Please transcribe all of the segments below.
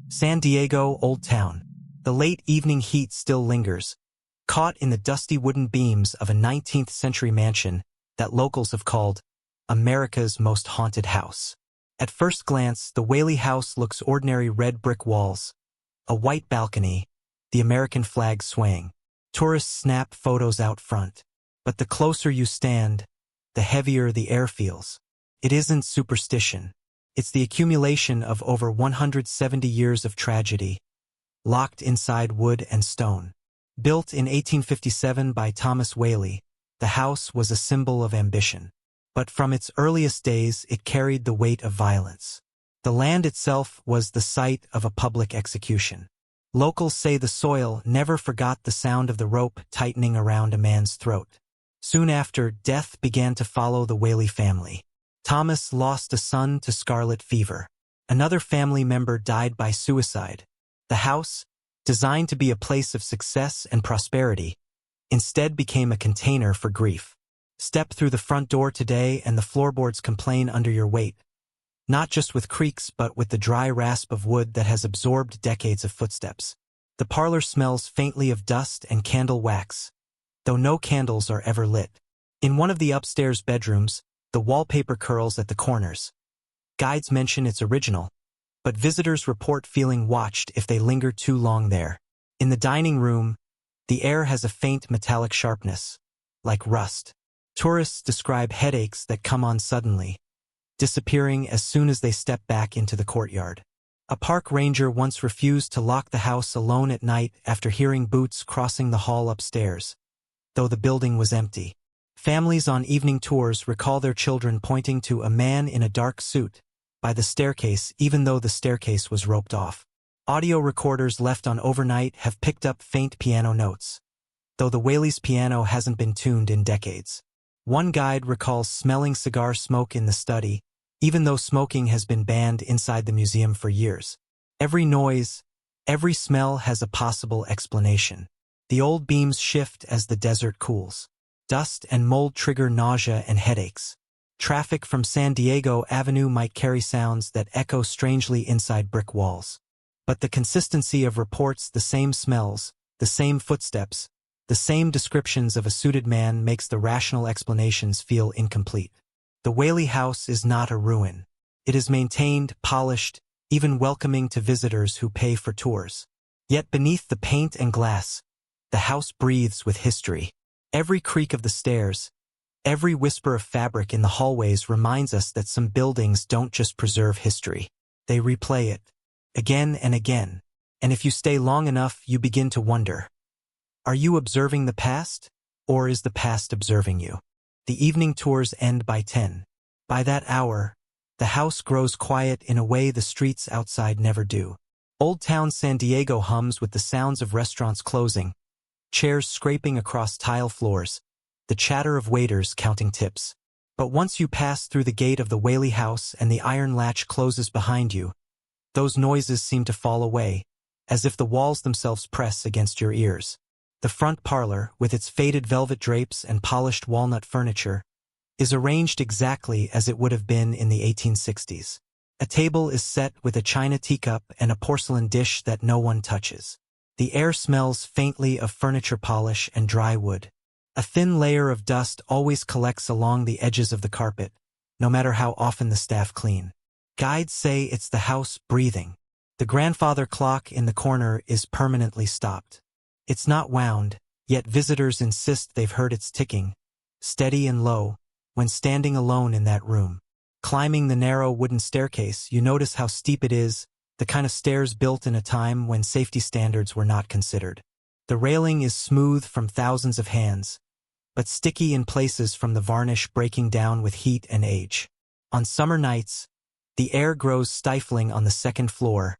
San Diego Old Town. The late evening heat still lingers, caught in the dusty wooden beams of a 19th-century mansion that locals have called America's most haunted house. At first glance, the Whaley House looks ordinary: red brick walls, a white balcony, the American flag swaying. Tourists snap photos out front. But the closer you stand, the heavier the air feels. It isn't superstition. It's the accumulation of over 170 years of tragedy, locked inside wood and stone. Built in 1857 by Thomas Whaley, the house was a symbol of ambition. But from its earliest days, it carried the weight of violence. The land itself was the site of a public execution. Locals say the soil never forgot the sound of the rope tightening around a man's throat. Soon after, death began to follow the Whaley family. Thomas lost a son to scarlet fever. Another family member died by suicide. The house, designed to be a place of success and prosperity, instead became a container for grief. Step through the front door today and the floorboards complain under your weight, not just with creaks but with the dry rasp of wood that has absorbed decades of footsteps. The parlor smells faintly of dust and candle wax, though no candles are ever lit. In one of the upstairs bedrooms, the wallpaper curls at the corners. Guides mention it's original, but visitors report feeling watched if they linger too long there. In the dining room, the air has a faint metallic sharpness, like rust. Tourists describe headaches that come on suddenly, disappearing as soon as they step back into the courtyard. A park ranger once refused to lock the house alone at night after hearing boots crossing the hall upstairs, though the building was empty. Families on evening tours recall their children pointing to a man in a dark suit by the staircase even though the staircase was roped off. Audio recorders left on overnight have picked up faint piano notes, though the Whaley's piano hasn't been tuned in decades. One guide recalls smelling cigar smoke in the study, even though smoking has been banned inside the museum for years. Every noise, every smell has a possible explanation. The old beams shift as the desert cools. Dust and mold trigger nausea and headaches. Traffic from San Diego Avenue might carry sounds that echo strangely inside brick walls. But the consistency of reports, the same smells, the same footsteps, the same descriptions of a suited man makes the rational explanations feel incomplete. The Whaley House is not a ruin. It is maintained, polished, even welcoming to visitors who pay for tours. Yet beneath the paint and glass, the house breathes with history. Every creak of the stairs, every whisper of fabric in the hallways reminds us that some buildings don't just preserve history. They replay it, again and again. And if you stay long enough, you begin to wonder, are you observing the past, or is the past observing you? The evening tours end by 10. By that hour, the house grows quiet in a way the streets outside never do. Old Town San Diego hums with the sounds of restaurants closing, chairs scraping across tile floors, the chatter of waiters counting tips. But once you pass through the gate of the Whaley House and the iron latch closes behind you, those noises seem to fall away, as if the walls themselves press against your ears. The front parlor, with its faded velvet drapes and polished walnut furniture, is arranged exactly as it would have been in the 1860s. A table is set with a china teacup and a porcelain dish that no one touches. The air smells faintly of furniture polish and dry wood. A thin layer of dust always collects along the edges of the carpet, no matter how often the staff clean. Guides say it's the house breathing. The grandfather clock in the corner is permanently stopped. It's not wound, yet visitors insist they've heard its ticking, steady and low, when standing alone in that room. Climbing the narrow wooden staircase, you notice how steep it is, the kind of stairs built in a time when safety standards were not considered. The railing is smooth from thousands of hands, but sticky in places from the varnish breaking down with heat and age. On summer nights, the air grows stifling on the second floor,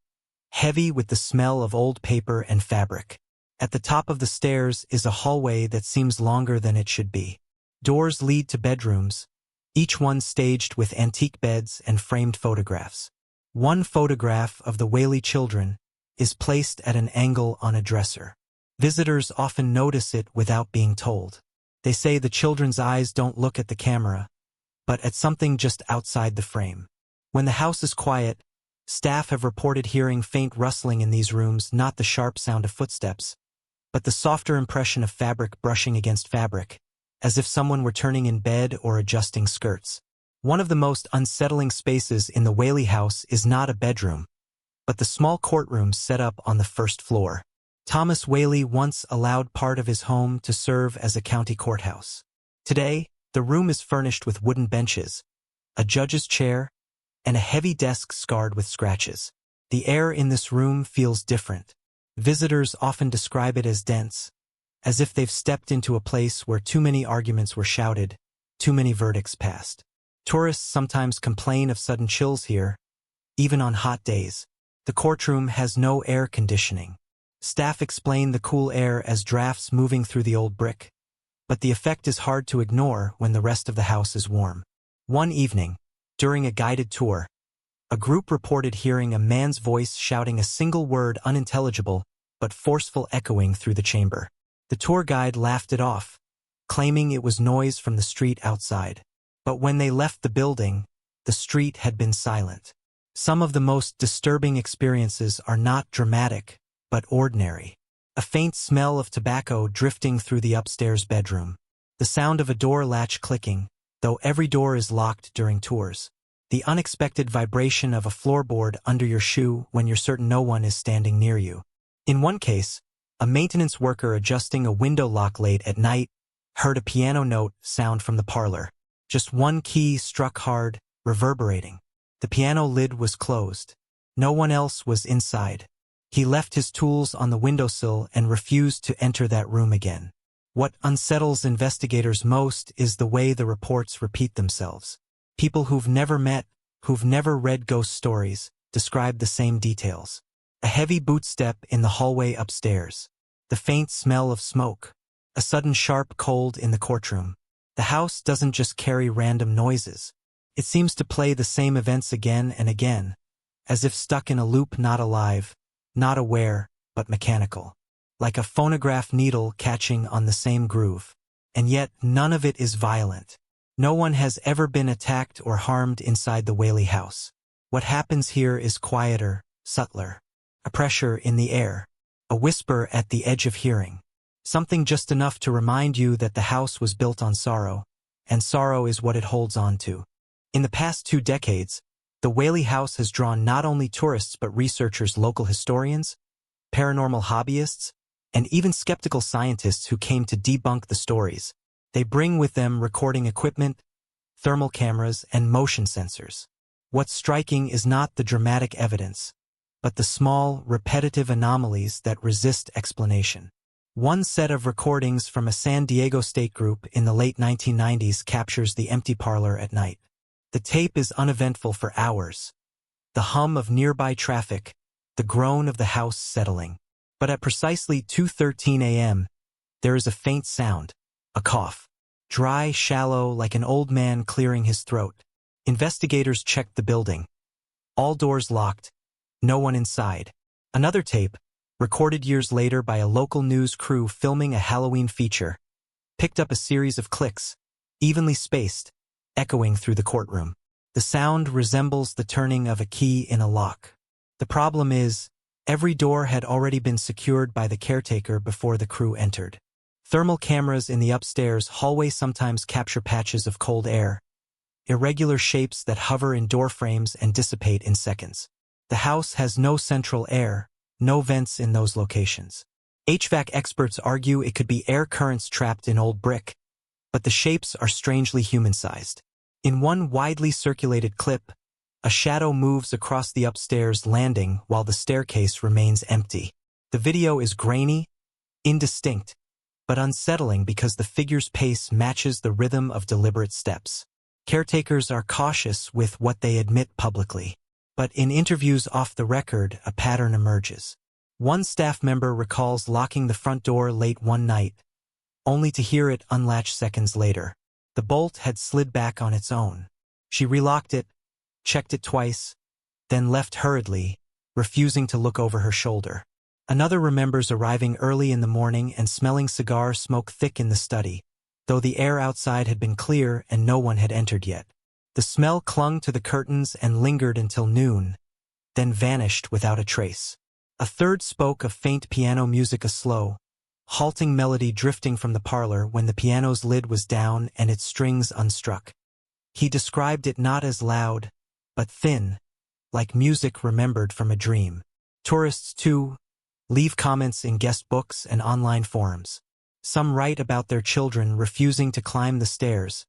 heavy with the smell of old paper and fabric. At the top of the stairs is a hallway that seems longer than it should be. Doors lead to bedrooms, each one staged with antique beds and framed photographs. One photograph of the Whaley children is placed at an angle on a dresser. Visitors often notice it without being told. They say the children's eyes don't look at the camera, but at something just outside the frame. When the house is quiet, Staff have reported hearing faint rustling in these rooms, not the sharp sound of footsteps, but the softer impression of fabric brushing against fabric, as if someone were turning in bed or adjusting skirts. One of the most unsettling spaces in the Whaley House is not a bedroom, but the small courtroom set up on the first floor. Thomas Whaley once allowed part of his home to serve as a county courthouse. Today, the room is furnished with wooden benches, a judge's chair, and a heavy desk scarred with scratches. The air in this room feels different. Visitors often describe it as dense, as if they've stepped into a place where too many arguments were shouted, too many verdicts passed. Tourists sometimes complain of sudden chills here, even on hot days. The courtroom has no air conditioning. Staff explain the cool air as drafts moving through the old brick, but the effect is hard to ignore when the rest of the house is warm. One evening, during a guided tour, a group reported hearing a man's voice shouting a single word, unintelligible but forceful, echoing through the chamber. The tour guide laughed it off, claiming it was noise from the street outside. But when they left the building, the street had been silent. Some of the most disturbing experiences are not dramatic, but ordinary. A faint smell of tobacco drifting through the upstairs bedroom. The sound of a door latch clicking, though every door is locked during tours. The unexpected vibration of a floorboard under your shoe when you're certain no one is standing near you. In one case, a maintenance worker adjusting a window lock late at night heard a piano note sound from the parlor. Just one key struck hard, reverberating. The piano lid was closed. No one else was inside. He left his tools on the windowsill and refused to enter that room again. What unsettles investigators most is the way the reports repeat themselves. People who've never met, who've never read ghost stories, describe the same details. A heavy bootstep in the hallway upstairs. The faint smell of smoke. A sudden sharp cold in the courtroom. The house doesn't just carry random noises. It seems to play the same events again and again, as if stuck in a loop, not alive, not aware, but mechanical. Like a phonograph needle catching on the same groove. And yet, none of it is violent. No one has ever been attacked or harmed inside the Whaley House. What happens here is quieter, subtler. A pressure in the air. A whisper at the edge of hearing. Something just enough to remind you that the house was built on sorrow, and sorrow is what it holds on to. In the past 2 decades, the Whaley House has drawn not only tourists but researchers, local historians, paranormal hobbyists, and even skeptical scientists who came to debunk the stories. They bring with them recording equipment, thermal cameras, and motion sensors. What's striking is not the dramatic evidence, but the small, repetitive anomalies that resist explanation. One set of recordings from a San Diego state group in the late 1990s captures the empty parlor at night. The tape is uneventful for hours. The hum of nearby traffic, the groan of the house settling. But at precisely 2:13 a.m., there is a faint sound, a cough. Dry, shallow, like an old man clearing his throat. Investigators checked the building. All doors locked, no one inside. Another tape, recorded years later by a local news crew filming a Halloween feature, picked up a series of clicks, evenly spaced, echoing through the courtroom. The sound resembles the turning of a key in a lock. The problem is, every door had already been secured by the caretaker before the crew entered. Thermal cameras in the upstairs hallway sometimes capture patches of cold air, irregular shapes that hover in door frames and dissipate in seconds. The house has no central air, no vents in those locations. HVAC experts argue it could be air currents trapped in old brick, but the shapes are strangely human-sized. In one widely circulated clip, a shadow moves across the upstairs landing while the staircase remains empty. The video is grainy, indistinct, but unsettling because the figure's pace matches the rhythm of deliberate steps. Caretakers are cautious with what they admit publicly. But in interviews off the record, a pattern emerges. One staff member recalls locking the front door late one night, only to hear it unlatch seconds later. The bolt had slid back on its own. She relocked it, checked it twice, then left hurriedly, refusing to look over her shoulder. Another remembers arriving early in the morning and smelling cigar smoke thick in the study, though the air outside had been clear and no one had entered yet. The smell clung to the curtains and lingered until noon, then vanished without a trace. A third spoke of faint piano music, a slow, halting melody drifting from the parlor when the piano's lid was down and its strings unstruck. He described it not as loud, but thin, like music remembered from a dream. Tourists, too, leave comments in guest books and online forums. Some write about their children refusing to climb the stairs,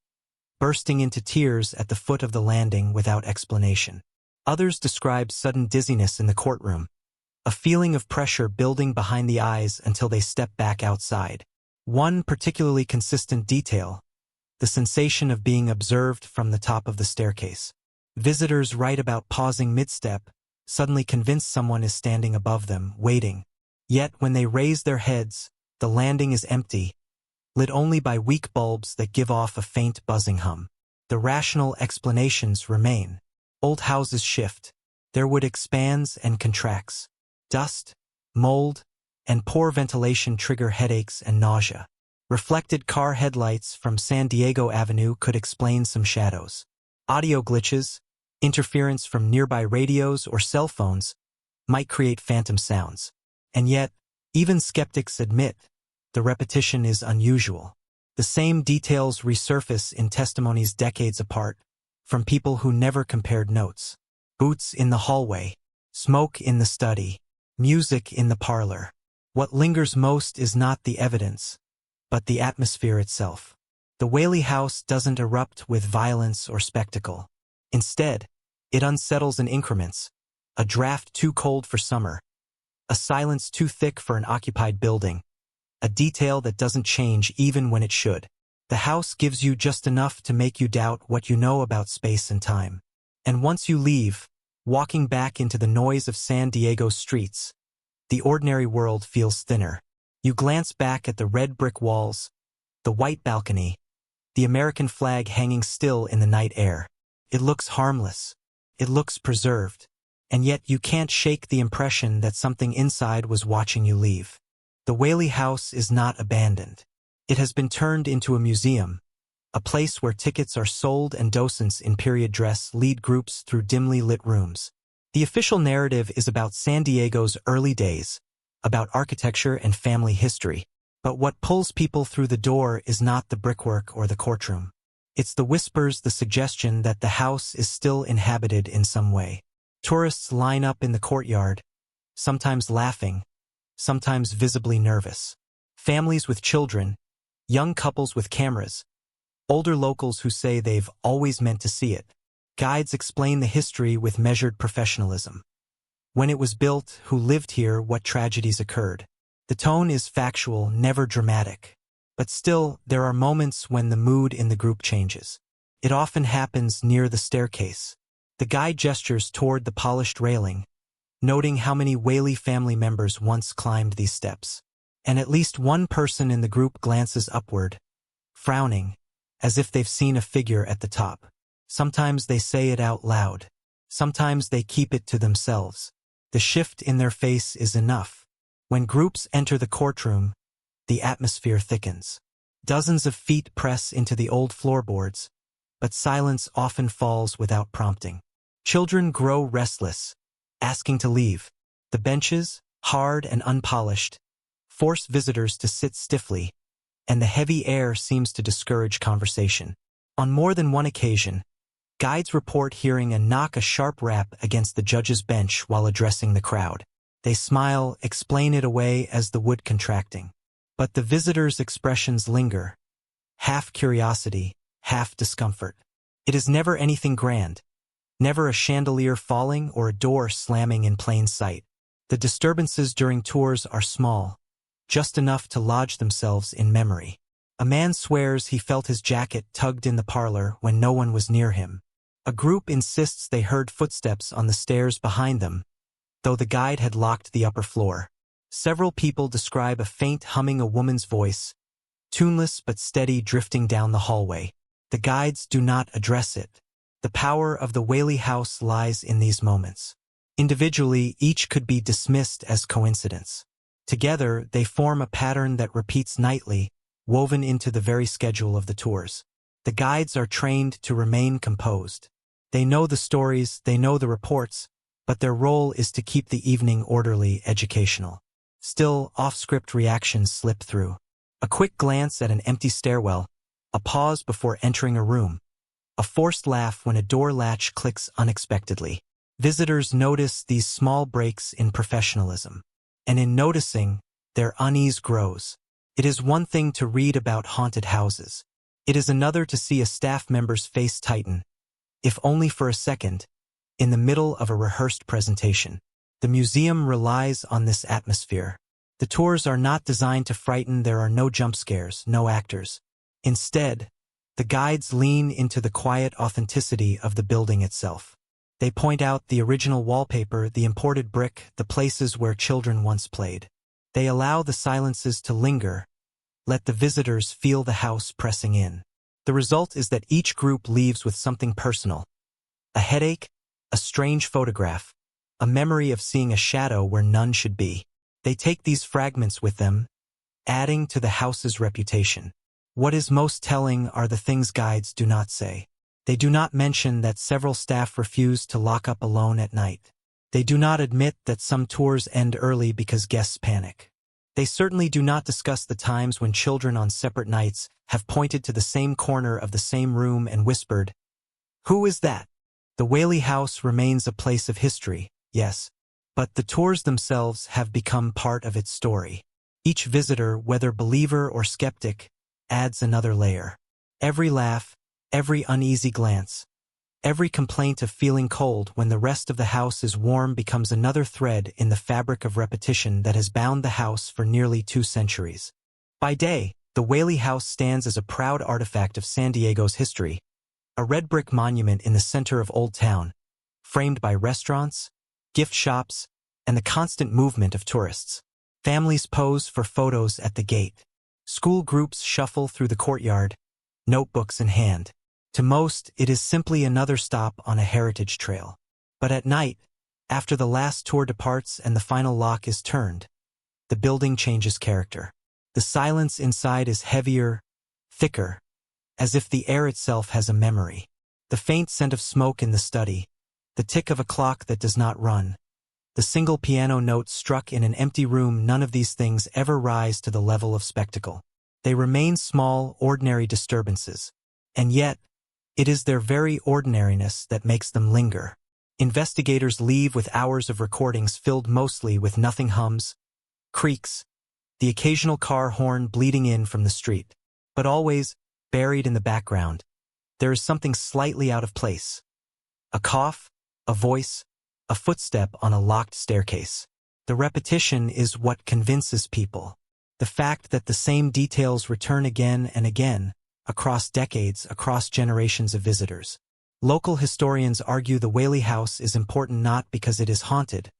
bursting into tears at the foot of the landing without explanation. Others describe sudden dizziness in the courtroom, a feeling of pressure building behind the eyes until they step back outside. One particularly consistent detail: the sensation of being observed from the top of the staircase. Visitors write about pausing mid-step, suddenly convinced someone is standing above them, waiting. Yet when they raise their heads, the landing is empty, lit only by weak bulbs that give off a faint buzzing hum. The rational explanations remain. Old houses shift. Their wood expands and contracts. Dust, mold, and poor ventilation trigger headaches and nausea. Reflected car headlights from San Diego Avenue could explain some shadows. Audio glitches, interference from nearby radios or cell phones, might create phantom sounds. And yet, even skeptics admit, the repetition is unusual. The same details resurface in testimonies decades apart, from people who never compared notes. Boots in the hallway, smoke in the study, music in the parlor. What lingers most is not the evidence, but the atmosphere itself. The Whaley House doesn't erupt with violence or spectacle. Instead, it unsettles in increments: a draft too cold for summer, a silence too thick for an occupied building, a detail that doesn't change even when it should. The house gives you just enough to make you doubt what you know about space and time. And once you leave, walking back into the noise of San Diego's streets, the ordinary world feels thinner. You glance back at the red brick walls, the white balcony, the American flag hanging still in the night air. It looks harmless. It looks preserved. And yet you can't shake the impression that something inside was watching you leave. The Whaley House is not abandoned. It has been turned into a museum, a place where tickets are sold and docents in period dress lead groups through dimly lit rooms. The official narrative is about San Diego's early days, about architecture and family history. But what pulls people through the door is not the brickwork or the courtroom. It's the whispers, the suggestion that the house is still inhabited in some way. Tourists line up in the courtyard, sometimes laughing, sometimes visibly nervous. Families with children, young couples with cameras, older locals who say they've always meant to see it. Guides explain the history with measured professionalism. When it was built, who lived here, what tragedies occurred. The tone is factual, never dramatic. But still, there are moments when the mood in the group changes. It often happens near the staircase. The guide gestures toward the polished railing, noting how many Whaley family members once climbed these steps. And at least one person in the group glances upward, frowning, as if they've seen a figure at the top. Sometimes they say it out loud. Sometimes they keep it to themselves. The shift in their face is enough. When groups enter the courtroom, the atmosphere thickens. Dozens of feet press into the old floorboards, but silence often falls without prompting. Children grow restless, asking to leave. The benches, hard and unpolished, force visitors to sit stiffly, and the heavy air seems to discourage conversation. On more than one occasion, guides report hearing a knock, a sharp rap against the judge's bench while addressing the crowd. They smile, explain it away as the wood contracting. But the visitors' expressions linger, half curiosity, half discomfort. It is never anything grand, never a chandelier falling or a door slamming in plain sight. The disturbances during tours are small, just enough to lodge themselves in memory. A man swears he felt his jacket tugged in the parlor when no one was near him. A group insists they heard footsteps on the stairs behind them, though the guide had locked the upper floor. Several people describe a faint humming, a woman's voice, tuneless but steady, drifting down the hallway. The guides do not address it. The power of the Whaley House lies in these moments. Individually, each could be dismissed as coincidence. Together, they form a pattern that repeats nightly, woven into the very schedule of the tours. The guides are trained to remain composed. They know the stories, they know the reports, but their role is to keep the evening orderly, educational. Still, off-script reactions slip through. A quick glance at an empty stairwell, a pause before entering a room, a forced laugh when a door latch clicks unexpectedly. Visitors notice these small breaks in professionalism. And in noticing, their unease grows. It is one thing to read about haunted houses. It is another to see a staff member's face tighten, if only for a second, in the middle of a rehearsed presentation. The museum relies on this atmosphere. The tours are not designed to frighten, there are no jump scares, no actors. Instead, the guides lean into the quiet authenticity of the building itself. They point out the original wallpaper, the imported brick, the places where children once played. They allow the silences to linger, let the visitors feel the house pressing in. The result is that each group leaves with something personal. A headache, a strange photograph, a memory of seeing a shadow where none should be. They take these fragments with them, adding to the house's reputation. What is most telling are the things guides do not say. They do not mention that several staff refuse to lock up alone at night. They do not admit that some tours end early because guests panic. They certainly do not discuss the times when children on separate nights have pointed to the same corner of the same room and whispered, "Who is that?" The Whaley House remains a place of history, yes, but the tours themselves have become part of its story. Each visitor, whether believer or skeptic, adds another layer. Every laugh, every uneasy glance, every complaint of feeling cold when the rest of the house is warm becomes another thread in the fabric of repetition that has bound the house for nearly 2 centuries. By day, the Whaley House stands as a proud artifact of San Diego's history, a red brick monument in the center of Old Town, framed by restaurants, gift shops, and the constant movement of tourists. Families pose for photos at the gate. School groups shuffle through the courtyard, notebooks in hand. To most, it is simply another stop on a heritage trail. But at night, after the last tour departs and the final lock is turned, the building changes character. The silence inside is heavier, thicker, as if the air itself has a memory. The faint scent of smoke in the study, the tick of a clock that does not run, the single piano note struck in an empty room, none of these things ever rise to the level of spectacle. They remain small, ordinary disturbances. And yet, it is their very ordinariness that makes them linger. Investigators leave with hours of recordings filled mostly with nothing hums, creaks, the occasional car horn bleeding in from the street. But always, buried in the background, there is something slightly out of place. A cough, a voice, a footstep on a locked staircase. The repetition is what convinces people. The fact that the same details return again and again, across decades, across generations of visitors. Local historians argue the Whaley House is important not because it is haunted,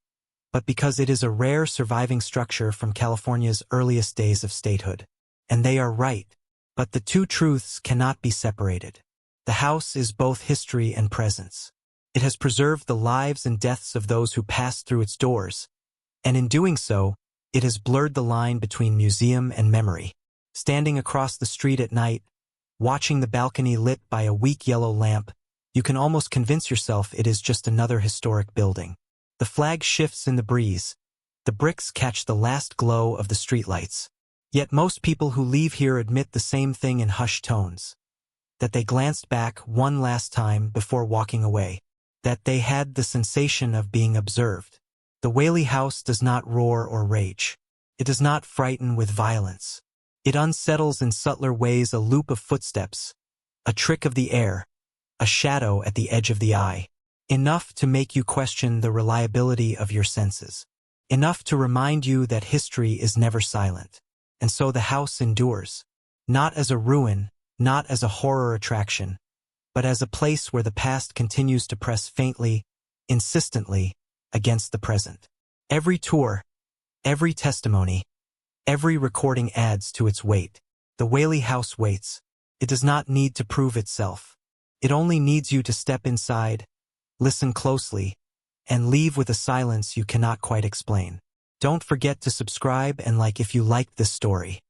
but because it is a rare surviving structure from California's earliest days of statehood. And they are right. But the two truths cannot be separated. The house is both history and presence. It has preserved the lives and deaths of those who passed through its doors, and in doing so, it has blurred the line between museum and memory. Standing across the street at night, watching the balcony lit by a weak yellow lamp, you can almost convince yourself it is just another historic building. The flag shifts in the breeze. The bricks catch the last glow of the streetlights. Yet most people who leave here admit the same thing in hushed tones. That they glanced back one last time before walking away. That they had the sensation of being observed. The Whaley House does not roar or rage. It does not frighten with violence. It unsettles in subtler ways, a loop of footsteps, a trick of the air, a shadow at the edge of the eye. Enough to make you question the reliability of your senses. Enough to remind you that history is never silent. And so the house endures. Not as a ruin, not as a horror attraction, but as a place where the past continues to press faintly, insistently, against the present. Every tour, every testimony, every recording adds to its weight. The Whaley House waits. It does not need to prove itself. It only needs you to step inside, listen closely, and leave with a silence you cannot quite explain. Don't forget to subscribe and like if you liked this story.